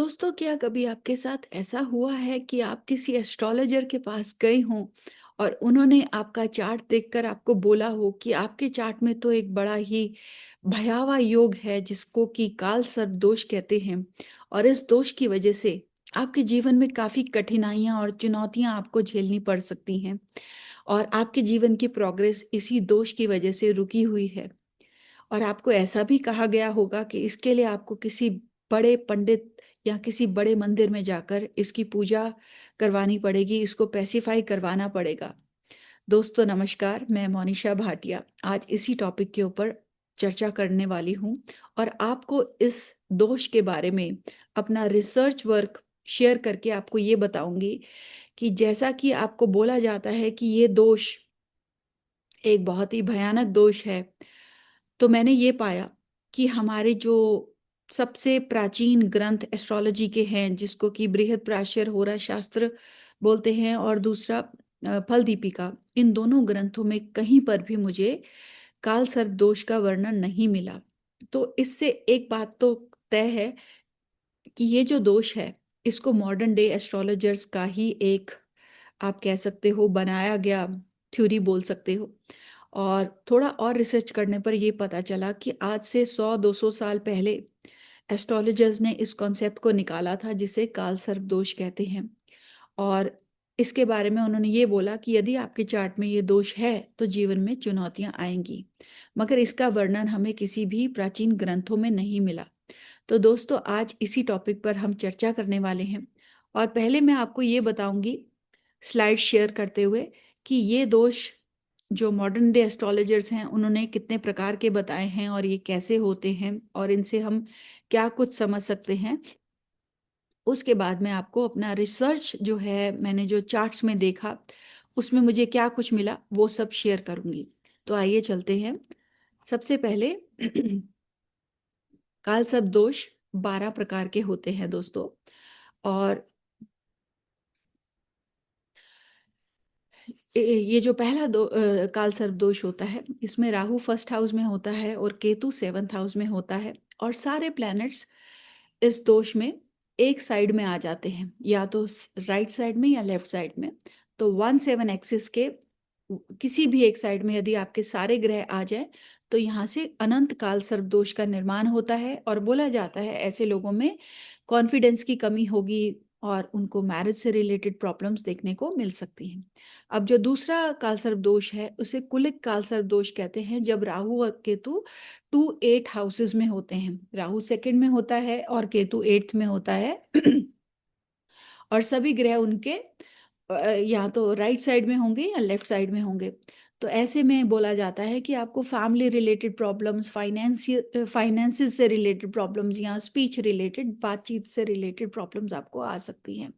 दोस्तों, क्या कभी आपके साथ ऐसा हुआ है कि आप किसी एस्ट्रोलॉजर के पास गए हों और उन्होंने आपका चार्ट देखकर आपको बोला हो कि आपके चार्ट में तो एक बड़ा ही भयावह योग है जिसको कि काल सर्प दोष कहते हैं और इस दोष की वजह से आपके जीवन में काफ़ी कठिनाइयाँ और चुनौतियाँ आपको झेलनी पड़ सकती हैं और आपके जीवन की प्रोग्रेस इसी दोष की वजह से रुकी हुई है। और आपको ऐसा भी कहा गया होगा कि इसके लिए आपको किसी बड़े पंडित या किसी बड़े मंदिर में जाकर इसकी पूजा करवानी पड़ेगी, इसको पैसिफ़ाई करवाना पड़ेगा। दोस्तों नमस्कार, मैं मोनिशा भाटिया आज इसी टॉपिक के ऊपर चर्चा करने वाली हूँ और आपको इस दोष के बारे में अपना रिसर्च वर्क शेयर करके आपको ये बताऊँगी कि जैसा कि आपको बोला जाता है कि ये दोष एक बहुत ही भयानक दोष है। तो मैंने ये पाया कि हमारे जो सबसे प्राचीन ग्रंथ एस्ट्रोलॉजी के हैं जिसको कि बृहत्पराशर होरा शास्त्र बोलते हैं और दूसरा फल दीपिका, इन दोनों ग्रंथों में कहीं पर भी मुझे काल सर्प दोष का वर्णन नहीं मिला। तो इससे एक बात तो तय है कि ये जो दोष है इसको मॉडर्न डे एस्ट्रोलॉजर्स का ही एक, आप कह सकते हो, बनाया गया थ्योरी बोल सकते हो। और थोड़ा और रिसर्च करने पर ये पता चला कि आज से 100-200 साल पहले एस्ट्रोलॉजर्स ने इस कॉन्सेप्ट को निकाला था जिसे काल सर्प दोष कहते हैं। और इसके बारे में उन्होंने ये बोला कि यदि आपके चार्ट में ये दोष है तो जीवन में चुनौतियां आएंगी, मगर इसका वर्णन हमें किसी भी प्राचीन ग्रंथों में नहीं मिला। तो दोस्तों, आज इसी टॉपिक पर हम चर्चा करने वाले हैं और पहले मैं आपको ये बताऊंगी स्लाइड शेयर करते हुए कि ये दोष जो मॉडर्न डे एस्ट्रोलॉजर्स हैं उन्होंने कितने प्रकार के बताए हैं और ये कैसे होते हैं और इनसे हम क्या कुछ समझ सकते हैं। उसके बाद मैं आपको अपना रिसर्च जो है, मैंने जो चार्ट्स में देखा उसमें मुझे क्या कुछ मिला वो सब शेयर करूंगी। तो आइए चलते हैं। सबसे पहले काल सर्प दोष 12 प्रकार के होते हैं दोस्तों। और ये जो पहला काल सर्प दोष होता है इसमें राहु फर्स्ट हाउस में होता है और केतु सेवंथ हाउस में होता है और सारे प्लैनेट्स इस दोष में एक साइड में आ जाते हैं, या तो राइट साइड में या लेफ्ट साइड में। तो 1-7 एक्सिस के किसी भी एक साइड में यदि आपके सारे ग्रह आ जाए तो यहाँ से अनंत काल सर्प दोष का निर्माण होता है और बोला जाता है ऐसे लोगों में कॉन्फिडेंस की कमी होगी और उनको मैरिज से रिलेटेड प्रॉब्लम्स देखने को मिल सकती हैं। अब जो दूसरा काल सर्प दोष है उसे कुलिक काल सर्प दोष कहते हैं, जब राहु और केतु 2-8 हाउसेस में होते हैं। राहु सेकंड में होता है और केतु 8th में होता है और सभी ग्रह उनके या तो राइट साइड में होंगे या लेफ्ट साइड में होंगे। तो ऐसे में बोला जाता है कि आपको फैमिली रिलेटेड प्रॉब्लम्स, फाइनेंसिस से रिलेटेड प्रॉब्लम्स या स्पीच रिलेटेड, बातचीत से रिलेटेड प्रॉब्लम्स आपको आ सकती हैं।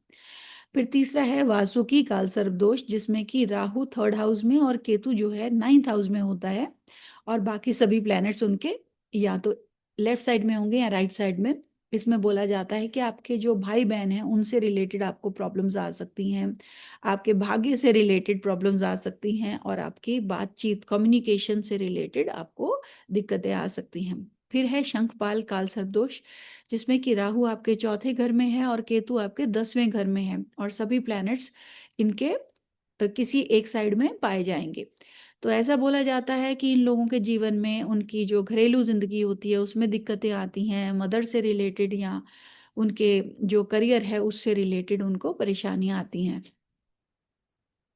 फिर तीसरा है वासुकी काल सर्प दोष, जिसमें कि राहु 3rd हाउस में और केतु जो है 9th हाउस में होता है और बाकी सभी प्लैनेट्स उनके या तो लेफ्ट साइड में होंगे या राइट साइड में। इसमें बोला जाता है कि आपके जो भाई बहन हैं उनसे रिलेटेड आपको प्रॉब्लम्स आ सकती हैं, आपके भाग्य से रिलेटेड प्रॉब्लम्स आ सकती हैं और आपकी बातचीत, कम्युनिकेशन से रिलेटेड आपको दिक्कतें आ सकती हैं। फिर है शंखपाल काल सर्प दोष, जिसमें कि राहु आपके चौथे घर में है और केतु आपके 10वें घर में है और सभी प्लैनेट्स इनके किसी एक साइड में पाए जाएंगे। तो ऐसा बोला जाता है कि इन लोगों के जीवन में उनकी जो घरेलू जिंदगी होती है उसमें दिक्कतें आती हैं, मदर से रिलेटेड या उनके जो करियर है उससे रिलेटेड उनको परेशानियां आती हैं।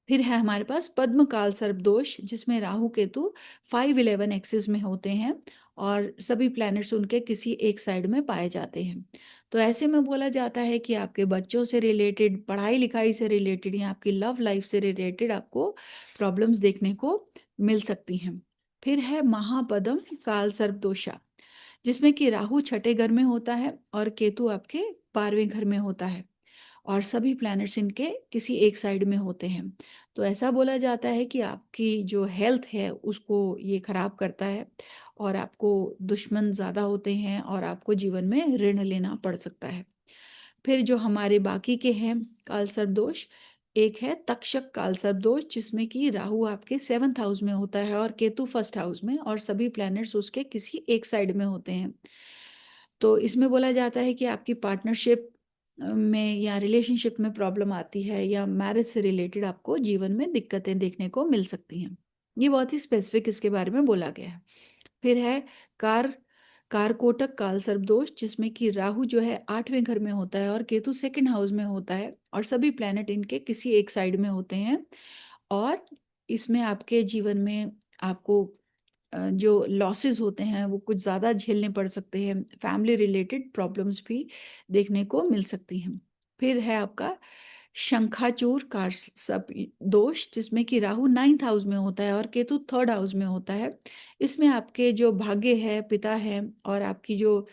फिर है हमारे पास पद्म काल सर्प दोष, जिसमें राहु केतु 5-11 एक्सिस में होते हैं और सभी प्लैनेट्स उनके किसी एक साइड में पाए जाते हैं। तो ऐसे में बोला जाता है कि आपके बच्चों से रिलेटेड, पढ़ाई लिखाई से रिलेटेड या आपकी लव लाइफ से रिलेटेड आपको प्रॉब्लम्स देखने को मिल सकती हैं। फिर है महापद्म काल सर्प दोषा, जिसमें कि राहु छठे घर में होता है और केतु आपके 12वें घर में होता है और सभी प्लैनेट्स इनके किसी एक साइड में होते हैं। तो ऐसा बोला जाता है कि आपकी जो हेल्थ है उसको ये खराब करता है और आपको दुश्मन ज़्यादा होते हैं और आपको जीवन में ऋण लेना पड़ सकता है। फिर जो हमारे बाकी के हैं काल सर्प दोष, एक है तक्षक काल सर्प दोष, जिसमें कि राहु आपके 7th हाउस में होता है और केतु फर्स्ट हाउस में और सभी प्लैनेट्स उसके किसी एक साइड में होते हैं। तो इसमें बोला जाता है कि आपकी पार्टनरशिप में या रिलेशनशिप में प्रॉब्लम आती है या मैरिज से रिलेटेड आपको जीवन में दिक्कतें देखने को मिल सकती हैं। ये बहुत ही स्पेसिफिक इसके बारे में बोला गया है। फिर है कार कारकोटक कालसर्प दोष, जिसमें कि राहु जो है 8वें घर में होता है और केतु सेकंड हाउस में होता है और सभी प्लैनेट इनके किसी एक साइड में होते हैं। और इसमें आपके जीवन में आपको जो लॉसेस होते हैं वो कुछ ज़्यादा झेलने पड़ सकते हैं। फैमिली रिलेटेड प्रॉब्लम्स भी देखने को मिल सकती हैं। फिर है आपका शंखाचूर कारसर्प दोष, जिसमें कि राहु 9th हाउस में होता है और केतु 3rd हाउस में होता है। इसमें आपके जो भाग्य है, पिता है और आपकी जो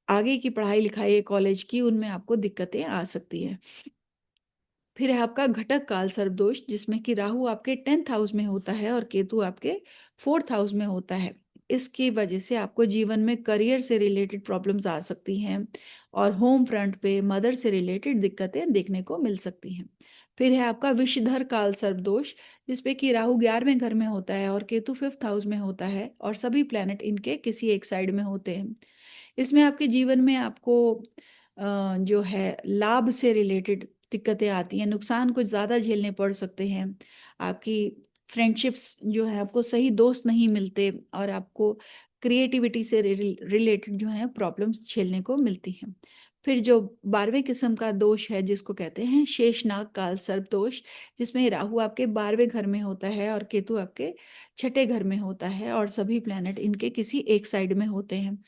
आगे की पढ़ाई लिखाई है कॉलेज की, उनमें आपको दिक्कतें आ सकती हैं। फिर है आपका घटक काल सर्पदोष, जिसमें कि राहु आपके 10th हाउस में होता है और केतु आपके 4th हाउस में होता है। इसकी वजह से आपको जीवन में करियर से रिलेटेड प्रॉब्लम्स आ सकती हैं और होम फ्रंट पे मदर से रिलेटेड दिक्कतें देखने को मिल सकती हैं। फिर है आपका विषधर काल सर्पदोष, जिसपे कि राहु 11वें घर में होता है और केतु 5th हाउस में होता है और सभी प्लैनेट इनके किसी एक साइड में होते हैं। इसमें आपके जीवन में आपको जो है लाभ से रिलेटेड दिक्कतें आती हैं, नुकसान कुछ ज़्यादा झेलने पड़ सकते हैं। आपकी फ्रेंडशिप्स जो है, आपको सही दोस्त नहीं मिलते और आपको क्रिएटिविटी से रिलेटेड जो है प्रॉब्लम्स झेलने को मिलती हैं। फिर जो 12वें किस्म का दोष है, जिसको कहते हैं शेषनाग काल सर्प दोष, जिसमें राहु आपके 12वें घर में होता है और केतु आपके 6ठे घर में होता है और सभी प्लैनेट इनके किसी एक साइड में होते हैं।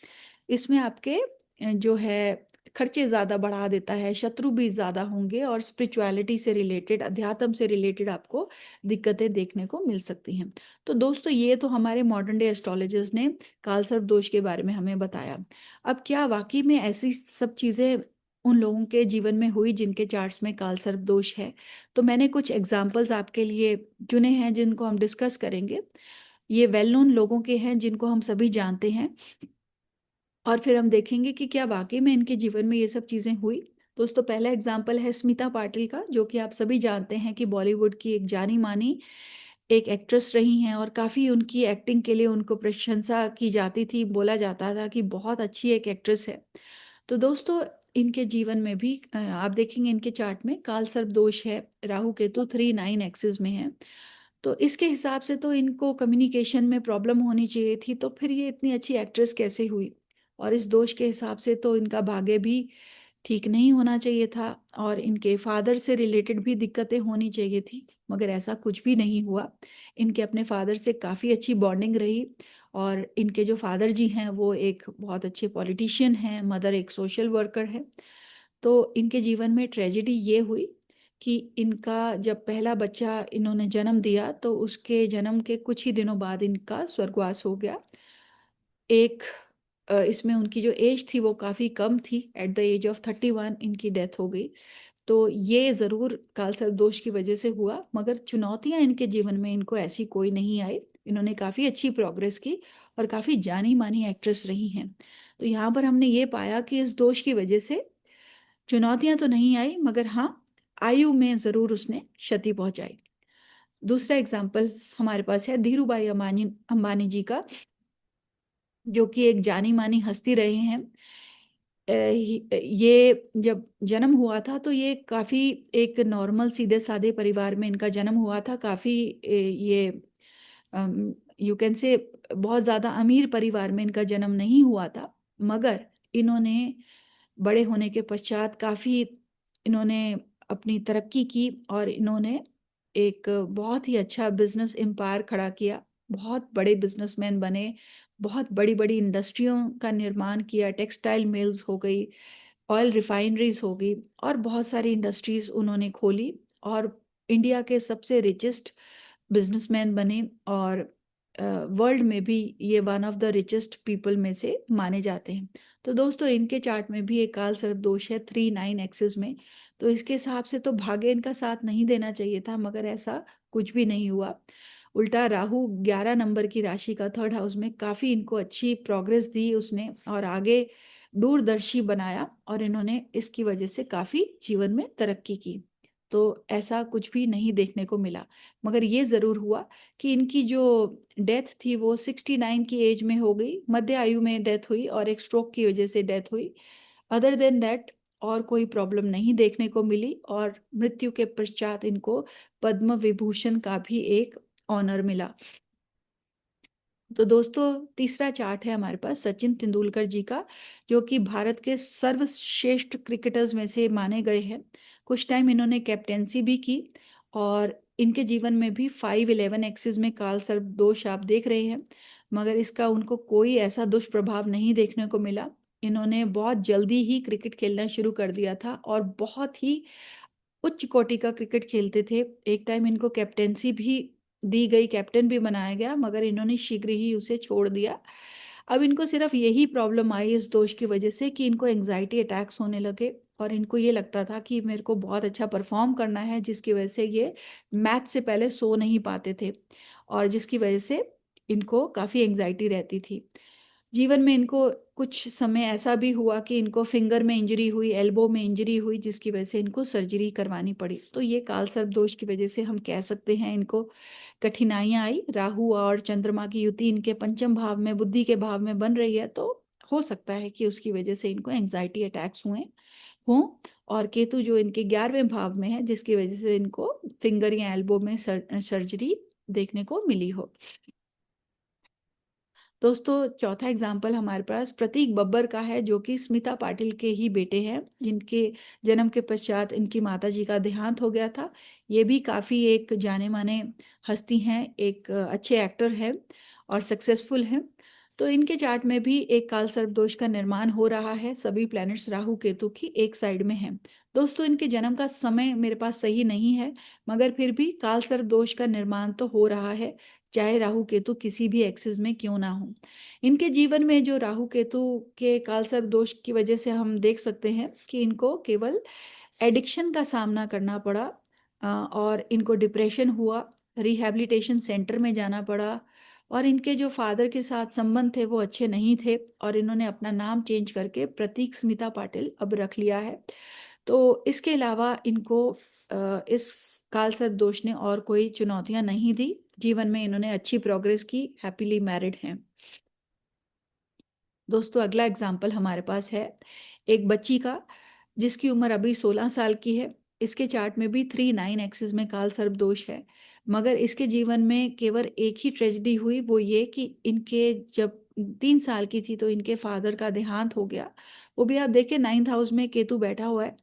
इसमें आपके जो है खर्चे ज़्यादा बढ़ा देता है, शत्रु भी ज़्यादा होंगे और स्पिरिचुअलिटी से रिलेटेड, अध्यात्म से रिलेटेड आपको दिक्कतें देखने को मिल सकती हैं। तो दोस्तों, ये तो हमारे मॉडर्न डे एस्ट्रोलॉजर्स ने कालसर्प दोष के बारे में हमें बताया। अब क्या वाक़ई में ऐसी सब चीज़ें उन लोगों के जीवन में हुई जिनके चार्ट्स में कालसर्प दोष है? तो मैंने कुछ एग्ज़ाम्पल्स आपके लिए चुने हैं जिनको हम डिस्कस करेंगे। ये वेल नोन लोगों के हैं जिनको हम सभी जानते हैं। और फिर हम देखेंगे कि क्या वाक़ई में इनके जीवन में ये सब चीज़ें हुई। दोस्तों, पहला एग्ज़ाम्पल है स्मिता पाटिल का, जो कि आप सभी जानते हैं कि बॉलीवुड की एक जानी-मानी एक एक्ट्रेस रही हैं और काफ़ी उनकी एक्टिंग के लिए उनको प्रशंसा की जाती थी, बोला जाता था कि बहुत अच्छी एक एक्ट्रेस है। तो दोस्तों, इनके जीवन में भी आप देखेंगे इनके चार्ट में काल सर्प दोष है, राहु केतु 3-9 एक्सिस में है। तो इसके हिसाब से तो इनको कम्युनिकेशन में प्रॉब्लम होनी चाहिए थी, तो फिर ये इतनी अच्छी एक्ट्रेस कैसे हुई? और इस दोष के हिसाब से तो इनका भाग्य भी ठीक नहीं होना चाहिए था और इनके फादर से रिलेटेड भी दिक्कतें होनी चाहिए थी, मगर ऐसा कुछ भी नहीं हुआ। इनके अपने फादर से काफ़ी अच्छी बॉन्डिंग रही और इनके जो फादर जी हैं वो एक बहुत अच्छे पॉलिटिशियन हैं, मदर एक सोशल वर्कर है। तो इनके जीवन में ट्रेजेडी ये हुई कि इनका जब पहला बच्चा इन्होंने जन्म दिया तो उसके जन्म के कुछ ही दिनों बाद इनका स्वर्गवास हो गया। एक इसमें उनकी जो एज थी वो काफ़ी कम थी, एट द एज ऑफ 31 इनकी डेथ हो गई। तो ये ज़रूर कालसर्प दोष की वजह से हुआ, मगर चुनौतियाँ इनके जीवन में इनको ऐसी कोई नहीं आई। इन्होंने काफ़ी अच्छी प्रोग्रेस की और काफ़ी जानी-मानी एक्ट्रेस रही हैं। तो यहाँ पर हमने ये पाया कि इस दोष की वजह से चुनौतियाँ तो नहीं आई, मगर हाँ, आयु में ज़रूर उसने क्षति पहुँचाई। दूसरा एग्ज़ाम्पल हमारे पास है धीरूभाई अंबानी जी का, जो कि एक जानी-मानी हस्ती रहे हैं। ये जब जन्म हुआ था तो ये काफ़ी एक नॉर्मल सीधे-साधे परिवार में इनका जन्म हुआ था। काफ़ी ये यू कैन से बहुत ज़्यादा अमीर परिवार में इनका जन्म नहीं हुआ था। मगर इन्होंने बड़े होने के पश्चात काफ़ी इन्होंने अपनी तरक्की की और इन्होंने एक बहुत ही अच्छा बिज़नेस एम्पायर खड़ा किया। बहुत बड़े बिज़नेसमैन बने, बहुत बड़ी-बड़ी इंडस्ट्रियों का निर्माण किया, टेक्सटाइल मिल्स हो गई, ऑयल रिफाइनरीज़ हो गई और बहुत सारी इंडस्ट्रीज़ उन्होंने खोली और इंडिया के सबसे रिचेस्ट बिजनेसमैन बने और वर्ल्ड में भी ये one of the richest people में से माने जाते हैं। तो दोस्तों, इनके चार्ट में भी एक काल सर्प दोष है 3-9 एक्सिस में। तो इसके हिसाब से तो भाग्य इनका साथ नहीं देना चाहिए था, मगर ऐसा कुछ भी नहीं हुआ। उल्टा राहु 11 नंबर की राशि का 3rd हाउस में काफ़ी इनको अच्छी प्रोग्रेस दी उसने और आगे दूरदर्शी बनाया और इन्होंने इसकी वजह से काफ़ी जीवन में तरक्की की। तो ऐसा कुछ भी नहीं देखने को मिला, मगर ये ज़रूर हुआ कि इनकी जो डेथ थी वो 69 की एज में हो गई, मध्य आयु में डेथ हुई और एक स्ट्रोक की वजह से डेथ हुई। अदर देन दैट और कोई प्रॉब्लम नहीं देखने को मिली और मृत्यु के पश्चात इनको पद्म विभूषण का भी एक ऑनर मिला। तो दोस्तों तीसरा चार्ट है हमारे पास सचिन तेंदुलकर जी का, जो कि भारत के सर्वश्रेष्ठ क्रिकेटर्स में से माने गए हैं। कुछ टाइम इन्होंने कैप्टेंसी भी की और इनके जीवन में भी 511 एक्सिस में काल सर्प दोष आप देख रहे हैं, मगर इसका उनको कोई ऐसा दुष्प्रभाव नहीं देखने को मिला। इन्होंने बहुत जल्दी ही क्रिकेट खेलना शुरू कर दिया था और बहुत ही उच्च कोटि का क्रिकेट खेलते थे। एक टाइम इनको कैप्टेंसी भी दी गई, कैप्टन भी बनाया गया, मगर इन्होंने शीघ्र ही उसे छोड़ दिया। अब इनको सिर्फ यही प्रॉब्लम आई इस दोष की वजह से कि इनको एंग्जाइटी अटैक्स होने लगे और इनको ये लगता था कि मेरे को बहुत अच्छा परफॉर्म करना है, जिसकी वजह से ये मैच से पहले सो नहीं पाते थे और जिसकी वजह से इनको काफ़ी एंग्जाइटी रहती थी। जीवन में इनको कुछ समय ऐसा भी हुआ कि इनको फिंगर में इंजरी हुई, एल्बो में इंजरी हुई, जिसकी वजह से इनको सर्जरी करवानी पड़ी। तो ये काल सर्प दोष की वजह से हम कह सकते हैं इनको कठिनाइयाँ आई। राहु और चंद्रमा की युति इनके पंचम भाव में, बुद्धि के भाव में बन रही है, तो हो सकता है कि उसकी वजह से इनको एंग्जाइटी अटैक्स हुए हों। और केतु जो इनके 11वें भाव में है, जिसकी वजह से इनको फिंगर या एल्बो में सर्जरी देखने को मिली हो। दोस्तों चौथा एग्जाम्पल हमारे पास प्रतीक बब्बर का है, जो कि स्मिता पाटिल के ही बेटे हैं, जिनके जन्म के पश्चात इनकी माता जी का देहांत हो गया था। ये भी काफ़ी एक जाने माने हस्ती हैं, एक अच्छे एक्टर हैं और सक्सेसफुल हैं। तो इनके चार्ट में भी एक काल सर्प दोष का निर्माण हो रहा है। सभी प्लैनेट्स राहु केतु की एक साइड में हैं। दोस्तों इनके जन्म का समय मेरे पास सही नहीं है, मगर फिर भी काल सर्प दोष का निर्माण तो हो रहा है, चाहे राहु केतु किसी भी एक्सिस में क्यों ना हो। इनके जीवन में जो राहु केतु के काल सर्प दोष की वजह से हम देख सकते हैं कि इनको केवल एडिक्शन का सामना करना पड़ा और इनको डिप्रेशन हुआ, रिहैबिलिटेशन सेंटर में जाना पड़ा और इनके जो फादर के साथ संबंध थे वो अच्छे नहीं थे और इन्होंने अपना नाम चेंज करके प्रतीक स्मिता पाटिल अब रख लिया है। तो इसके अलावा इनको इस काल सर्प दोष ने और कोई चुनौतियां नहीं दी। जीवन में इन्होंने अच्छी प्रोग्रेस की, हैप्पीली मैरिड हैं। दोस्तों अगला एग्जाम्पल हमारे पास है एक बच्ची का, जिसकी उम्र अभी 16 साल की है। इसके चार्ट में भी 3-9 एक्सिस में काल सर्प दोष है, मगर इसके जीवन में केवल एक ही ट्रेजेडी हुई, वो ये कि इनके जब 3 साल की थी तो इनके फादर का देहांत हो गया। वो भी आप देखिए 9th हाउस में केतु बैठा हुआ है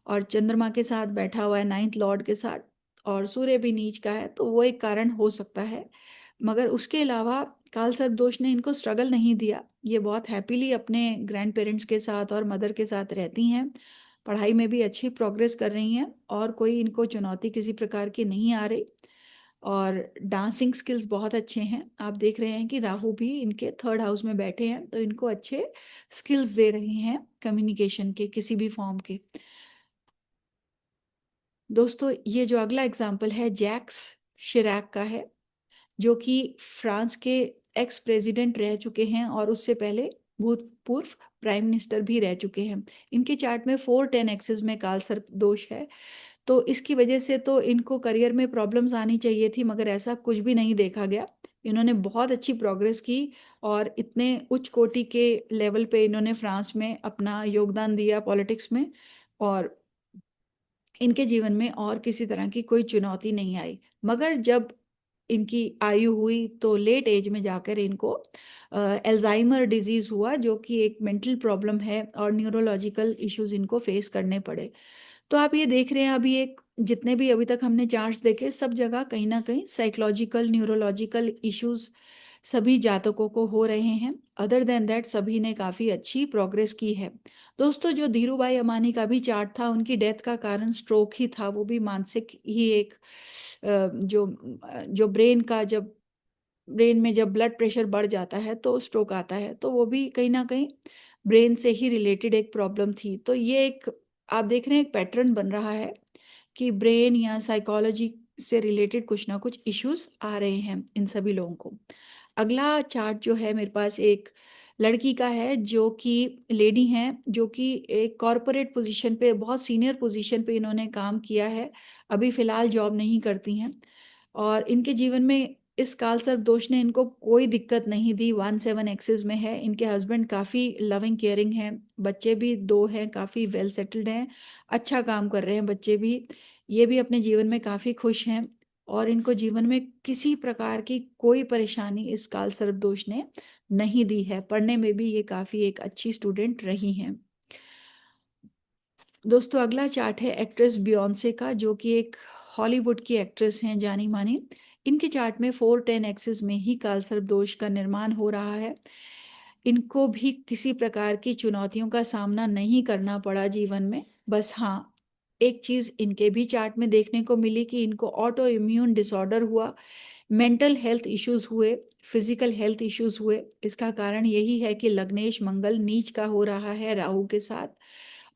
और चंद्रमा के साथ बैठा हुआ है 9th लॉर्ड के साथ, और सूर्य भी नीच का है, तो वो एक कारण हो सकता है। मगर उसके अलावा काल सर्प दोष ने इनको स्ट्रगल नहीं दिया। ये बहुत हैप्पीली अपने ग्रैंड पेरेंट्स के साथ और मदर के साथ रहती हैं, पढ़ाई में भी अच्छी प्रोग्रेस कर रही हैं और कोई इनको चुनौती किसी प्रकार की नहीं आ रही और डांसिंग स्किल्स बहुत अच्छे हैं। आप देख रहे हैं कि राहु भी इनके 3rd हाउस में बैठे हैं, तो इनको अच्छे स्किल्स दे रहे हैं कम्युनिकेशन के, किसी भी फॉर्म के। दोस्तों ये जो अगला एग्जाम्पल है जैक्स शिरैक का है, जो कि फ्रांस के एक्स प्रेसिडेंट रह चुके हैं और उससे पहले भूतपूर्व प्राइम मिनिस्टर भी रह चुके हैं। इनके चार्ट में 4-10 एक्सिस में काल सर्प दोष है, तो इसकी वजह से तो इनको करियर में प्रॉब्लम्स आनी चाहिए थी, मगर ऐसा कुछ भी नहीं देखा गया। इन्होंने बहुत अच्छी प्रोग्रेस की और इतने उच्च कोटि के लेवल पे इन्होंने फ्रांस में अपना योगदान दिया पॉलिटिक्स में, और इनके जीवन में और किसी तरह की कोई चुनौती नहीं आई। मगर जब इनकी आयु हुई तो लेट एज में जाकर इनको एल्जाइमर डिजीज हुआ, जो कि एक मेंटल प्रॉब्लम है और न्यूरोलॉजिकल इश्यूज इनको फेस करने पड़े। तो आप ये देख रहे हैं अभी एक, जितने भी अभी तक हमने चार्ट्स देखे सब जगह कहीं ना कहीं साइकोलॉजिकल न्यूरोलॉजिकल इश्यूज सभी जातकों को हो रहे हैं। अदर देन दैट सभी ने काफ़ी अच्छी प्रोग्रेस की है। दोस्तों जो धीरूभाई अंबानी का भी चार्ट था, उनकी डेथ का कारण स्ट्रोक ही था, वो भी मानसिक ही एक जो ब्रेन का, जब ब्रेन में जब ब्लड प्रेशर बढ़ जाता है तो स्ट्रोक आता है, तो वो भी कहीं ना कहीं ब्रेन से ही रिलेटेड एक प्रॉब्लम थी। तो ये एक आप देख रहे हैं एक पैटर्न बन रहा है कि ब्रेन या साइकोलॉजी से रिलेटेड कुछ ना कुछ इश्यूज आ रहे हैं इन सभी लोगों को। अगला चार्ट जो है मेरे पास एक लड़की का है, जो कि लेडी हैं, जो कि एक कॉरपोरेट पोजीशन पे, बहुत सीनियर पोजीशन पे इन्होंने काम किया है। अभी फ़िलहाल जॉब नहीं करती हैं और इनके जीवन में इस काल सर्प दोष ने इनको कोई दिक्कत नहीं दी। 1/7 एक्सिस में है। इनके हस्बैंड काफ़ी लविंग केयरिंग हैं, बच्चे भी 2 हैं, काफ़ी वेल सेटल्ड हैं, अच्छा काम कर रहे हैं बच्चे भी। ये भी अपने जीवन में काफ़ी खुश हैं और इनको जीवन में किसी प्रकार की कोई परेशानी इस काल सर्प दोष ने नहीं दी है। पढ़ने में भी ये काफ़ी एक अच्छी स्टूडेंट रही हैं। दोस्तों अगला चार्ट है एक्ट्रेस बियॉन्से का, जो कि एक हॉलीवुड की एक्ट्रेस हैं जानी मानी। इनके चार्ट में 4-10 एक्सिस में ही कालसर्प दोष का निर्माण हो रहा है। इनको भी किसी प्रकार की चुनौतियों का सामना नहीं करना पड़ा जीवन में। बस हाँ, एक चीज़ इनके भी चार्ट में देखने को मिली कि इनको ऑटो इम्यून डिसऑर्डर हुआ, मेंटल हेल्थ इश्यूज हुए, फिजिकल हेल्थ इश्यूज हुए। इसका कारण यही है कि लग्नेश मंगल नीच का हो रहा है राहु के साथ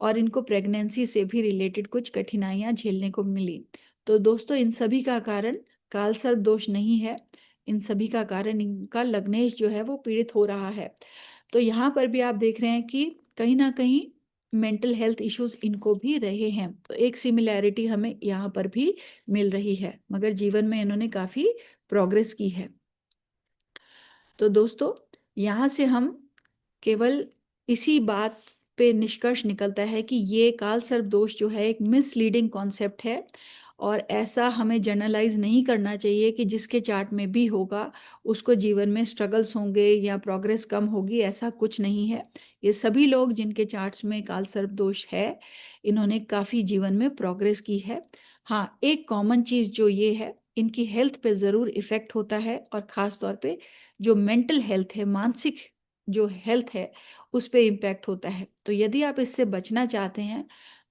और इनको प्रेगनेंसी से भी रिलेटेड कुछ कठिनाइयां झेलने को मिली। तो दोस्तों इन सभी का कारण कालसर्प दोष नहीं है, इन सभी का कारण इनका लग्नेश जो है वो पीड़ित हो रहा है। तो यहाँ पर भी आप देख रहे हैं कि कहीं ना कहीं मेंटल हेल्थ इश्यूज इनको भी रहे हैं। तो एक सिमिलैरिटी हमें यहाँ पर भी मिल रही है, मगर जीवन में इन्होंने काफ़ी प्रोग्रेस की है। तो दोस्तों यहाँ से हम केवल इसी बात पे निष्कर्ष निकलता है कि ये काल सर्प दोष जो है एक मिसलीडिंग कॉन्सेप्ट है और ऐसा हमें जनरलाइज नहीं करना चाहिए कि जिसके चार्ट में भी होगा उसको जीवन में स्ट्रगल्स होंगे या प्रोग्रेस कम होगी। ऐसा कुछ नहीं है। ये सभी लोग जिनके चार्ट्स में काल सर्प दोष है, इन्होंने काफ़ी जीवन में प्रोग्रेस की है। हाँ, एक कॉमन चीज़ जो ये है, इनकी हेल्थ पे ज़रूर इफ़ेक्ट होता है और ख़ास तौर पे जो मेंटल हेल्थ है, मानसिक जो हेल्थ है, उस पे इम्पैक्ट होता है। तो यदि आप इससे बचना चाहते हैं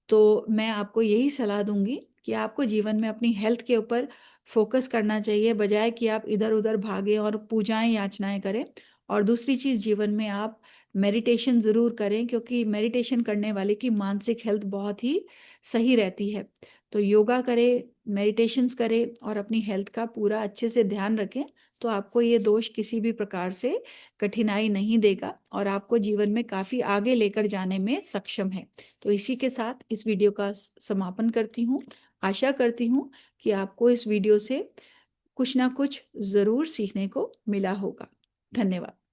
तो मैं आपको यही सलाह दूंगी कि आपको जीवन में अपनी हेल्थ के ऊपर फोकस करना चाहिए, बजाय कि आप इधर उधर भागें और पूजाएं याचनाएं करें। और दूसरी चीज़, जीवन में आप मेडिटेशन ज़रूर करें, क्योंकि मेडिटेशन करने वाले की मानसिक हेल्थ बहुत ही सही रहती है। तो योगा करें, मेडिटेशंस करें और अपनी हेल्थ का पूरा अच्छे से ध्यान रखें, तो आपको ये दोष किसी भी प्रकार से कठिनाई नहीं देगा और आपको जीवन में काफ़ी आगे लेकर जाने में सक्षम है। तो इसी के साथ इस वीडियो का समापन करती हूँ। आशा करती हूँ कि आपको इस वीडियो से कुछ ना कुछ ज़रूर सीखने को मिला होगा। धन्यवाद।